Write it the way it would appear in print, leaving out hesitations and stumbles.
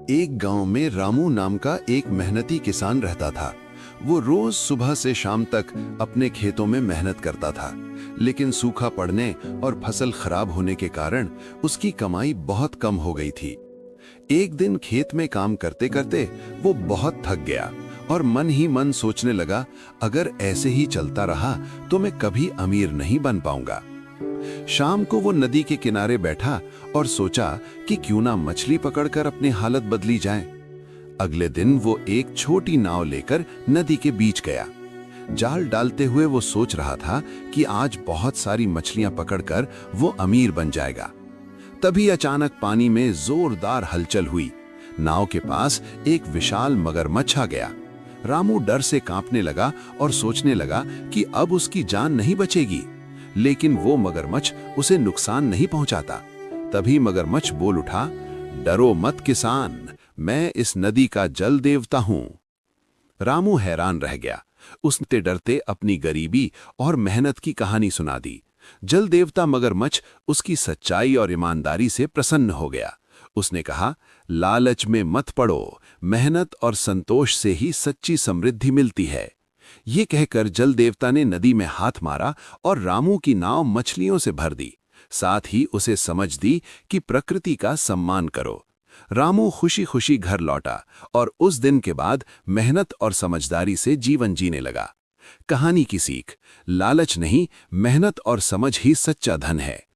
एक गांव में रामू नाम का एक मेहनती किसान रहता था। वो रोज सुबह से शाम तक अपने खेतों में मेहनत करता था, लेकिन सूखा पड़ने और फसल खराब होने के कारण उसकी कमाई बहुत कम हो गई थी। एक दिन खेत में काम करते करते वो बहुत थक गया और मन ही मन सोचने लगा, अगर ऐसे ही चलता रहा तो मैं कभी अमीर नहीं बन पाऊंगा। शाम को वो नदी के किनारे बैठा और सोचा कि क्यों ना मछली पकड़कर अपनी हालत बदली जाए। अगले दिन वो एक छोटी नाव लेकर नदी के बीच गया। जाल डालते हुए वो सोच रहा था कि आज बहुत सारी मछलियां पकड़कर वो अमीर बन जाएगा। तभी अचानक पानी में जोरदार हलचल हुई। नाव के पास एक विशाल मगरमच्छ आ गया। रामू डर से कांपने लगा और सोचने लगा कि अब उसकी जान नहीं बचेगी, लेकिन वो मगरमच्छ उसे नुकसान नहीं पहुंचाता। तभी मगरमच्छ बोल उठा, डरो मत किसान, मैं इस नदी का जल देवता हूं। रामू हैरान रह गया। उसने डरते अपनी गरीबी और मेहनत की कहानी सुना दी। जल देवता मगरमच्छ उसकी सच्चाई और ईमानदारी से प्रसन्न हो गया। उसने कहा, लालच में मत पड़ो, मेहनत और संतोष से ही सच्ची समृद्धि मिलती है। ये कहकर जल देवता ने नदी में हाथ मारा और रामू की नाव मछलियों से भर दी। साथ ही उसे समझ दी कि प्रकृति का सम्मान करो। रामू खुशी खुशी घर लौटा और उस दिन के बाद मेहनत और समझदारी से जीवन जीने लगा। कहानी की सीख, लालच नहीं, मेहनत और समझ ही सच्चा धन है।